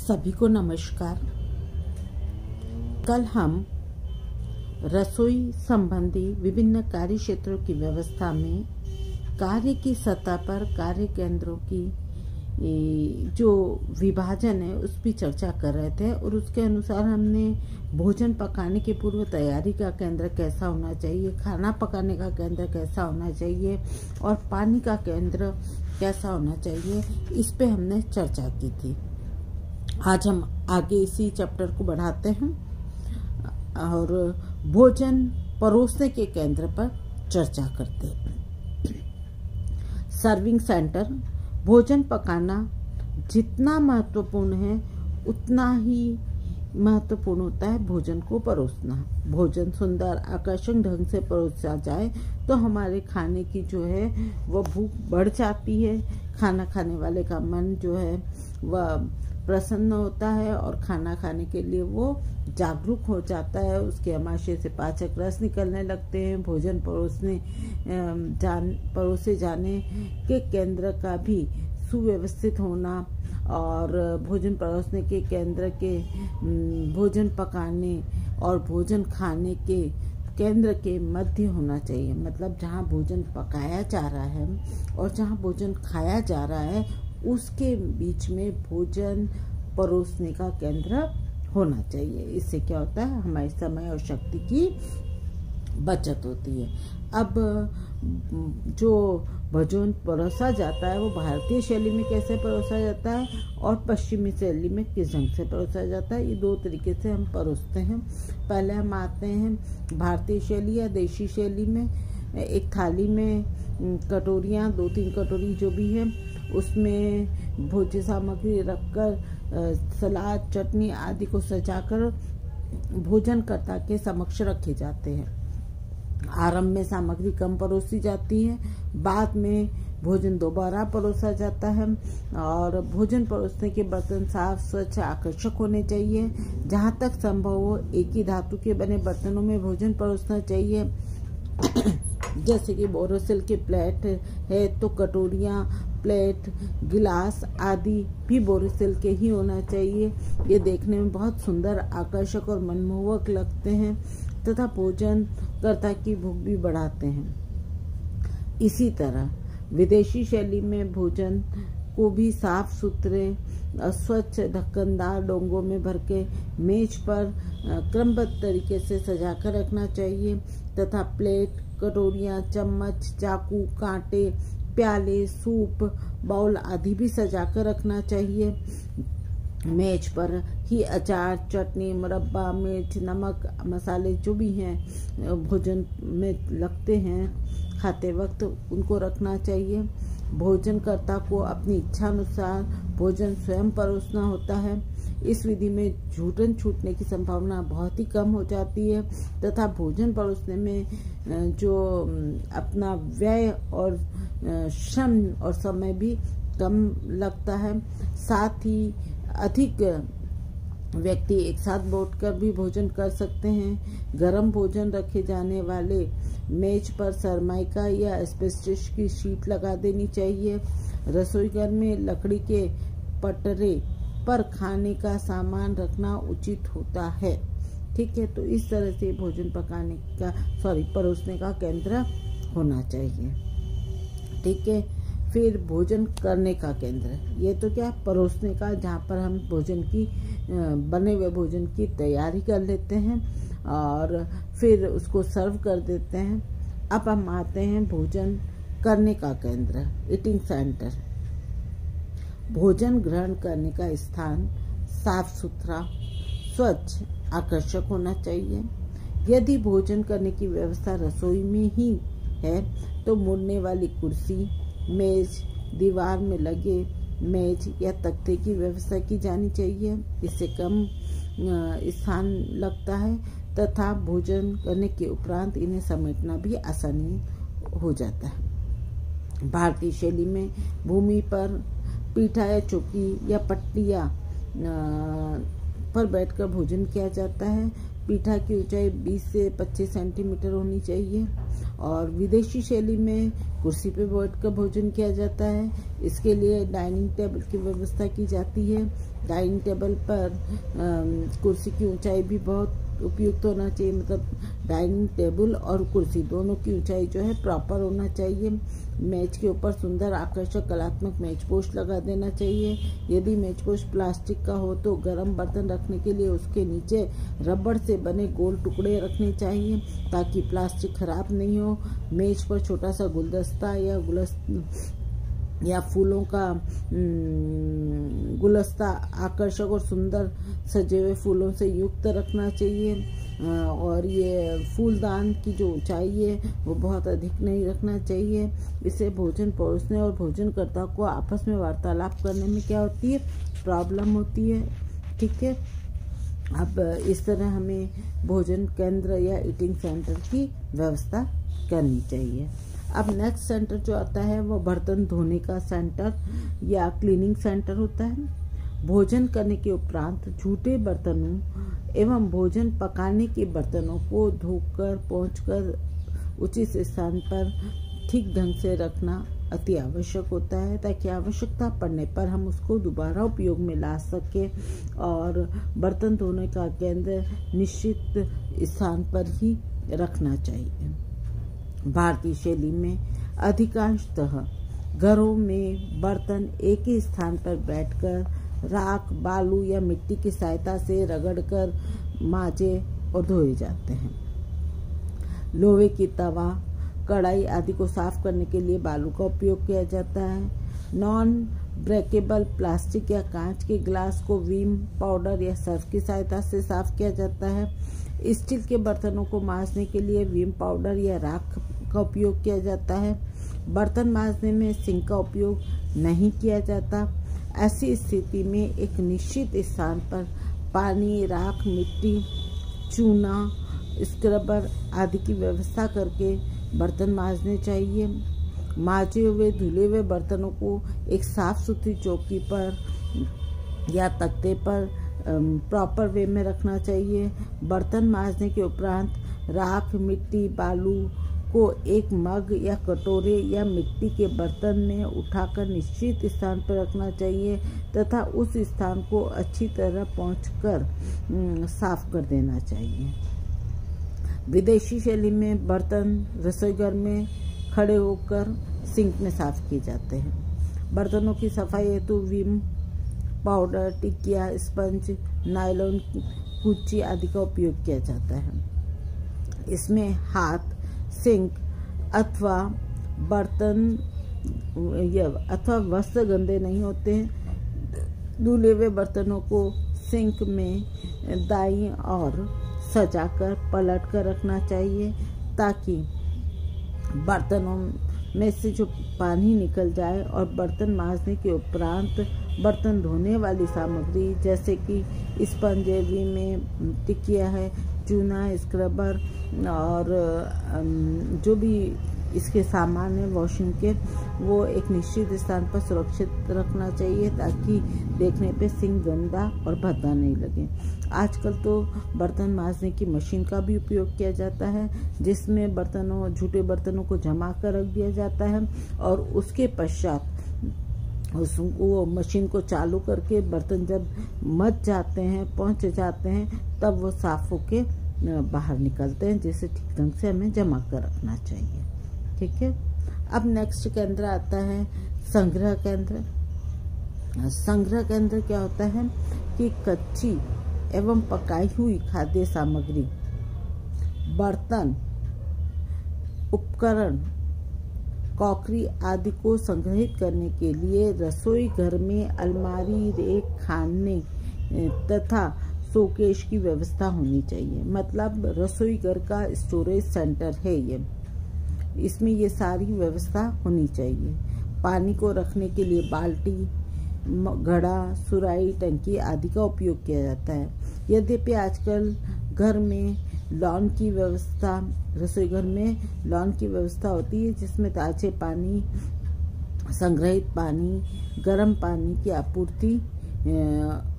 सभी को नमस्कार। कल हम रसोई संबंधी विभिन्न कार्य क्षेत्रों की व्यवस्था में कार्य की सतह पर कार्य केंद्रों की जो विभाजन है उस पर चर्चा कर रहे थे और उसके अनुसार हमने भोजन पकाने की पूर्व तैयारी का केंद्र कैसा होना चाहिए, खाना पकाने का केंद्र कैसा होना चाहिए और पानी का केंद्र कैसा होना चाहिए, इस पे हमने चर्चा की थी। आज हम आगे इसी चैप्टर को बढ़ाते हैं और भोजन परोसने के केंद्र पर चर्चा करते हैं। Serving centre. भोजन पकाना जितना महत्वपूर्ण है उतना ही महत्वपूर्ण होता है भोजन को परोसना। भोजन सुंदर आकर्षक ढंग से परोसा जाए तो हमारे खाने की जो है वह भूख बढ़ जाती है। खाना खाने वाले का मन जो है वह प्रसन्न होता है और खाना खाने के लिए वो जागरूक हो जाता है। उसके आमाशय से पाचक रस निकलने लगते हैं। भोजन परोसे जाने के केंद्र का भी सुव्यवस्थित होना और भोजन परोसने के केंद्र के भोजन पकाने और भोजन खाने के केंद्र के मध्य होना चाहिए। मतलब जहाँ भोजन पकाया जा रहा है और जहाँ भोजन खाया जा रहा है उसके बीच में भोजन परोसने का केंद्र होना चाहिए। इससे क्या होता है, हमारे समय और शक्ति की बचत होती है। अब जो भोजन परोसा जाता है वो भारतीय शैली में कैसे परोसा जाता है और पश्चिमी शैली में किस ढंग से परोसा जाता है, ये दो तरीके से हम परोसते हैं। पहले हम आते हैं भारतीय शैली या देशी शैली में। एक थाली में कटोरियाँ, 2-3 कटोरी जो भी है उसमें भोज्य सामग्री रखकर सलाद, चटनी आदि को सजाकर भोजनकर्ता के समक्ष रखे जाते हैं। आरंभ में सामग्री कम परोसी जाती है, बाद में भोजन दोबारा परोसा जाता है और भोजन परोसने के बर्तन साफ, स्वच्छ, आकर्षक होने चाहिए। जहाँ तक संभव हो एक ही धातु के बने बर्तनों में भोजन परोसना चाहिए। जैसे कि बोरोसिल की प्लेट है तो कटोरियाँ, प्लेट, गिलास आदि भी बोरोसिल के ही होना चाहिए। ये देखने में बहुत सुंदर, आकर्षक और मनमोहक लगते हैं तथा भोजन कर्ता की भूख भी बढ़ाते हैं। इसी तरह विदेशी शैली में भोजन को भी साफ सुथरे स्वच्छ ढक्कनदार डोंगों में भर के मेज पर क्रमबद्ध तरीके से सजा कर रखना चाहिए तथा प्लेट, कटोरियाँ, चम्मच, चाकू, कांटे, प्याले, सूप, बाउल आदि भी सजा कर रखना चाहिए। मेज पर ही अचार, चटनी, मुरब्बा, मिर्च, नमक, मसाले जो भी हैं भोजन में लगते हैं खाते वक्त उनको रखना चाहिए। भोजनकर्ता को अपनी इच्छा अनुसार भोजन स्वयं परोसना होता है। इस विधि में झूठन छूटने की संभावना बहुत ही कम हो जाती है तथा भोजन परोसने में जो अपना व्यय और श्रम और समय भी कम लगता है। साथ ही अधिक व्यक्ति एक साथ बैठकर भी भोजन कर सकते हैं। गरम भोजन रखे जाने वाले मेज पर सरमाइका या एस्बेस्टस की शीट लगा देनी चाहिए। रसोई घर में लकड़ी के पटरे पर खाने का सामान रखना उचित होता है। ठीक है, तो इस तरह से भोजन परोसने का केंद्र होना चाहिए। ठीक है, फिर भोजन करने का केंद्र, ये तो क्या परोसने का, जहाँ पर हम भोजन की बने हुए भोजन की तैयारी कर लेते हैं और फिर उसको सर्व कर देते हैं। अब हम आते हैं भोजन करने का केंद्र, ईटिंग सेंटर। भोजन ग्रहण करने का स्थान साफ सुथरा, स्वच्छ, आकर्षक होना चाहिए। यदि भोजन करने की व्यवस्था रसोई में ही है तो मुड़ने वाली कुर्सी, मेज, दीवार में लगे मेज या तख्ते की व्यवस्था की जानी चाहिए। इससे कम स्थान लगता है तथा भोजन करने के उपरांत इन्हें समेटना भी आसानी हो जाता है। भारतीय शैली में भूमि पर पीठा या चौकी या पट्टिया पर बैठकर भोजन किया जाता है। पीठा की ऊंचाई 20 से 25 सेंटीमीटर होनी चाहिए और विदेशी शैली में कुर्सी पे बैठकर भोजन किया जाता है। इसके लिए डाइनिंग टेबल की व्यवस्था की जाती है। डाइनिंग टेबल पर कुर्सी की ऊंचाई भी बहुत उपयुक्त होना चाहिए, मतलब डाइनिंग टेबल और कुर्सी दोनों की ऊंचाई जो है प्रॉपर होना चाहिए। मेज के ऊपर सुंदर आकर्षक कलात्मक मेजपोश लगा देना चाहिए। यदि मेजपोश प्लास्टिक का हो तो गर्म बर्तन रखने के लिए उसके नीचे रबड़ से बने गोल टुकड़े रखने चाहिए ताकि प्लास्टिक खराब नहीं हो। मेज पर छोटा सा गुलदस्ता या फूलों का गुलदस्ता आकर्षक और सुंदर सजे हुए फूलों से युक्त रखना चाहिए। और ये फूलदान की जो ऊंचाई है वो बहुत अधिक नहीं रखना चाहिए। इससे भोजन परोसने और भोजनकर्ता को आपस में वार्तालाप करने में क्या होती है, प्रॉब्लम होती है। ठीक है, अब इस तरह हमें भोजन केंद्र या ईटिंग सेंटर की व्यवस्था करनी चाहिए। अब नेक्स्ट सेंटर जो आता है वो बर्तन धोने का सेंटर या क्लीनिंग सेंटर होता है। भोजन करने के उपरांत झूठे बर्तनों एवं भोजन पकाने के बर्तनों को धोकर पोंछकर उचित स्थान पर ठीक ढंग से रखना अति आवश्यक होता है ताकि आवश्यकता पड़ने पर हम उसको दोबारा उपयोग में ला सकें। और बर्तन धोने का केंद्र निश्चित स्थान पर ही रखना चाहिए। भारतीय शैली में अधिकांशतः घरों में बर्तन एक ही स्थान पर बैठकर राख, बालू या मिट्टी की सहायता से रगड़कर मांजे और धोए जाते हैं। लोहे की तवा, कढ़ाई आदि को साफ करने के लिए बालू का उपयोग किया जाता है। नॉन ब्रेकेबल प्लास्टिक या कांच के ग्लास को विम पाउडर या सर्फ की सहायता से साफ किया जाता है। स्टील के बर्तनों को मांजने के लिए विम पाउडर या राख का उपयोग किया जाता है। बर्तन मांजने में सिंक का उपयोग नहीं किया जाता। ऐसी स्थिति में एक निश्चित स्थान पर पानी, राख, मिट्टी, चूना, स्क्रबर आदि की व्यवस्था करके बर्तन मांजने चाहिए। मांजे हुए धुले हुए बर्तनों को एक साफ सुथरी चौकी पर या तख्ते पर प्रॉपर वे में रखना चाहिए। बर्तन मांजने के उपरांत राख, मिट्टी, बालू को एक मग या कटोरे या मिट्टी के बर्तन में उठाकर निश्चित स्थान पर रखना चाहिए तथा उस स्थान को अच्छी तरह पोंछकर साफ कर देना चाहिए। विदेशी शैली में बर्तन रसोईघर में खड़े होकर सिंक में साफ किए जाते हैं। बर्तनों की सफाई हेतु विम पाउडर, टिकिया, स्पंज, नायलॉन कुच्ची आदि का उपयोग किया जाता है। इसमें हाथ, सिंक अथवा बर्तन अथवा वस्त्र गंदे नहीं होते हैं। धुले हुए बर्तनों को सिंक में दाईं ओर सजाकर पलट कर रखना चाहिए ताकि बर्तनों में से जो पानी निकल जाए और बर्तन मांजने के उपरांत बर्तन धोने वाली सामग्री जैसे कि स्पंज, में टिकिया है, चूना, स्क्रबर और जो भी इसके सामान है वॉशिंग के, वो एक निश्चित स्थान पर सुरक्षित रखना चाहिए ताकि देखने पे सिंक गंदा और भद्दा नहीं लगे। आजकल तो बर्तन मांजने की मशीन का भी उपयोग किया जाता है जिसमें झूठे बर्तनों को जमा कर रख दिया जाता है और उसके पश्चात वो मशीन को चालू करके बर्तन जब मच जाते हैं, पहुंच जाते हैं, तब वो साफ होके बाहर निकलते हैं, जिसे ठीक ढंग से हमें जमा कर रखना चाहिए। ठीक है, अब नेक्स्ट केंद्र आता है संग्रह केंद्र। संग्रह केंद्र क्या होता है कि कच्ची एवं पकाई हुई खाद्य सामग्री, बर्तन, उपकरण, क्रॉकरी आदि को संग्रहित करने के लिए रसोई घर में अलमारी, रेक, खाने तथा शोकेश की व्यवस्था होनी चाहिए। मतलब रसोई घर का स्टोरेज सेंटर है ये, इसमें ये सारी व्यवस्था होनी चाहिए। पानी को रखने के लिए बाल्टी, घड़ा, सुराही, टंकी आदि का उपयोग किया जाता है। यद्यपि आजकल घर में लॉन की व्यवस्था, रसोई घर में लॉन की व्यवस्था होती है जिसमें ताजे पानी, संग्रहित पानी, गर्म पानी की आपूर्ति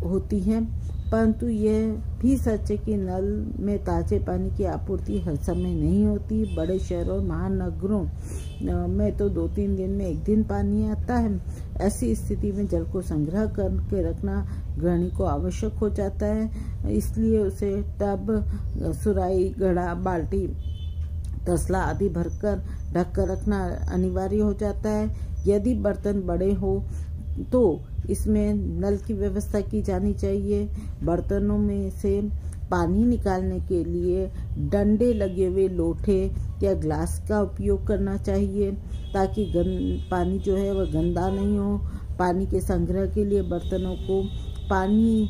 होती है, परंतु यह भी सच है कि नल में ताजे पानी की आपूर्ति हर समय नहीं होती। बड़े शहरों और महानगरों में तो 2-3 दिन में एक दिन पानी आता है। ऐसी स्थिति में जल को संग्रह करके रखना गृहिणी को आवश्यक हो जाता है। इसलिए उसे टब, सुराही, घड़ा, बाल्टी, तसला आदि भरकर ढककर रखना अनिवार्य हो जाता है। यदि बर्तन बड़े हो तो इसमें नल की व्यवस्था की जानी चाहिए। बर्तनों में से पानी निकालने के लिए डंडे लगे हुए लोटे या ग्लास का उपयोग करना चाहिए, ताकि पानी जो है वह गंदा नहीं हो। पानी के संग्रह के लिए बर्तनों को पानी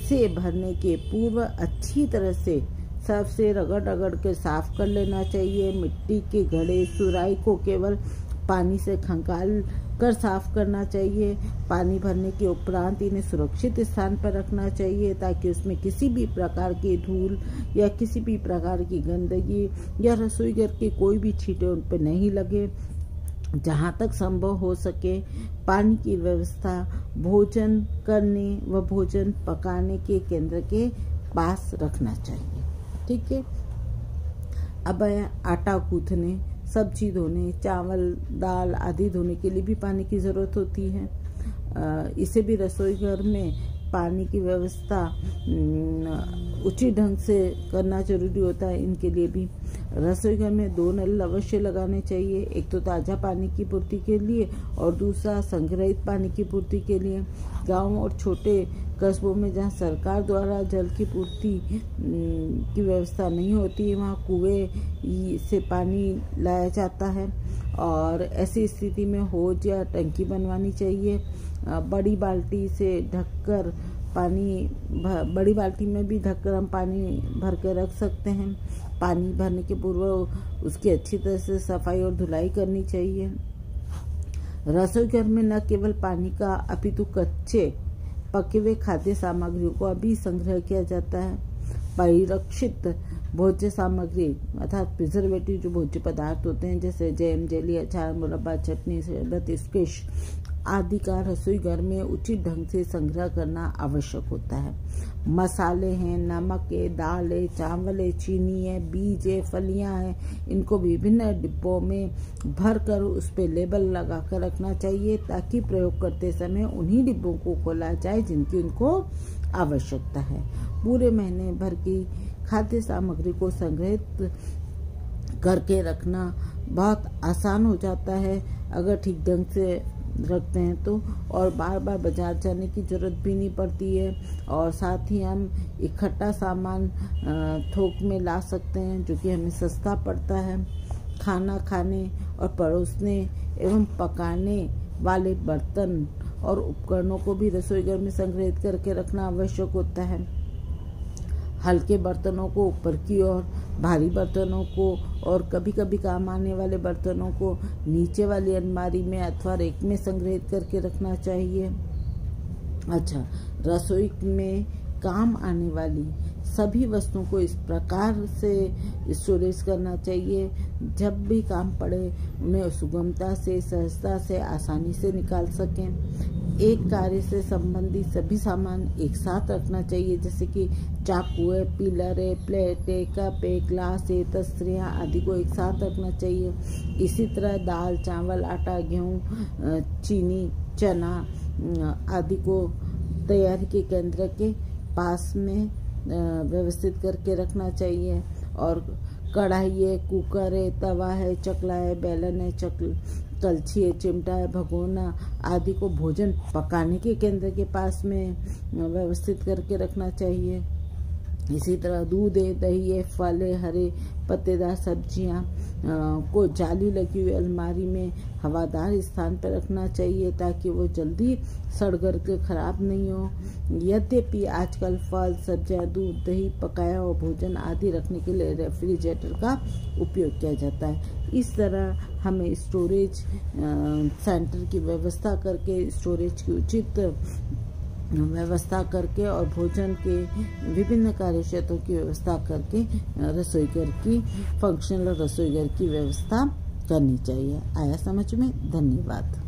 से भरने के पूर्व अच्छी तरह से सर्फ से रगड़ के साफ कर लेना चाहिए। मिट्टी के घड़े, सुराही को केवल पानी से खंगाल कर साफ करना चाहिए। पानी भरने के उपरांत इन्हें सुरक्षित स्थान पर रखना चाहिए, ताकि उसमें किसी भी प्रकार की धूल या किसी भी प्रकार की गंदगी या रसोई घर के कोई भी छींटे उन पर नहीं लगे। जहाँ तक संभव हो सके पानी की व्यवस्था भोजन करने व भोजन पकाने के केंद्र के पास रखना चाहिए। ठीक है। अब आटा गूंथने, सब्जी धोने, चावल, दाल आदि धोने के लिए भी पानी की ज़रूरत होती है। इसे भी रसोई घर में पानी की व्यवस्था उचित ढंग से करना जरूरी होता है। इनके लिए भी रसोई घर में 2 नल अवश्य लगाने चाहिए, एक तो ताज़ा पानी की पूर्ति के लिए और दूसरा संग्रहित पानी की पूर्ति के लिए। गांव और छोटे कस्बों में जहां सरकार द्वारा जल की पूर्ति की व्यवस्था नहीं होती है, वहां कुएं से पानी लाया जाता है और ऐसी स्थिति में हौज या टंकी बनवानी चाहिए। बड़ी बाल्टी से ढककर पानी, बड़ी बाल्टी में भी ढककर हम पानी भर के रख सकते हैं। पानी भरने के पूर्व उसकी अच्छी तरह से सफाई और धुलाई करनी चाहिए। रसोई घर में न केवल पानी का अपितु कच्चे पके हुए खाद्य सामग्रियों को भी संग्रह किया जाता है। परिरक्षित भोज्य सामग्री अर्थात प्रिजर्वेटिव जो भोज्य पदार्थ होते हैं, जैसे जैम, जेली, अचार, मुरब्बा, चटनी, शरबत, स्क्विश आदि का रसोई घर में उचित ढंग से संग्रह करना आवश्यक होता है। मसाले हैं, नमक है, दाल है, चावल है, चीनी है, बीज है, फलियां हैं, इनको विभिन्न डिब्बों में भर कर उस पर लेबल लगा कर रखना चाहिए, ताकि प्रयोग करते समय उन्हीं डिब्बों को खोला जाए जिनकी उनको आवश्यकता है। पूरे महीने भर की खाद्य सामग्री को संग्रहित करके रखना बहुत आसान हो जाता है अगर ठीक ढंग से रखते हैं तो, और बार बार बाजार जाने की जरूरत भी नहीं पड़ती है। और साथ ही हम इकट्ठा सामान थोक में ला सकते हैं, जो कि हमें सस्ता पड़ता है। खाना खाने और परोसने एवं पकाने वाले बर्तन और उपकरणों को भी रसोई घर में संग्रहित करके रखना आवश्यक होता है। हल्के बर्तनों को ऊपर की ओर, भारी बर्तनों को और कभी कभी काम आने वाले बर्तनों को नीचे वाली अलमारी में अथवा रेक में संग्रहित करके रखना चाहिए। अच्छा, रसोई में काम आने वाली सभी वस्तुओं को इस प्रकार से स्टोरेज करना चाहिए, जब भी काम पड़े उन्हें सुगमता से, सहजता से, आसानी से निकाल सकें। एक कार्य से संबंधित सभी सामान एक साथ रखना चाहिए, जैसे कि चाकू है, पिलर है, प्लेट है, कप है, ग्लास है, तस्तरियाँ आदि को एक साथ रखना चाहिए। इसी तरह दाल, चावल, आटा, गेहूँ, चीनी, चना आदि को तैयारी के केंद्र के पास में व्यवस्थित करके रखना चाहिए। और कढ़ाई है, कुकर है, तवा है, चकला है, बेलन है, कलछी है, चिमटा है, भगोना आदि को भोजन पकाने के केंद्र के पास में व्यवस्थित करके रखना चाहिए। इसी तरह दूध है, दही है, फल है, हरे पत्तेदार सब्जियां को जाली लगी हुई अलमारी में हवादार स्थान पर रखना चाहिए, ताकि वो जल्दी सड़ कर के खराब नहीं हो। यद्यपि आजकल फल, सब्जियां, दूध, दही, पकाया हुआ भोजन आदि रखने के लिए रेफ्रिजरेटर का उपयोग किया जाता है। इस तरह हमें स्टोरेज सेंटर की व्यवस्था करके, स्टोरेज की उचित व्यवस्था करके और भोजन के विभिन्न कार्य क्षेत्रों की व्यवस्था करके रसोई घर की फंक्शनल रसोई घर की व्यवस्था करनी चाहिए। आया समझ में? धन्यवाद।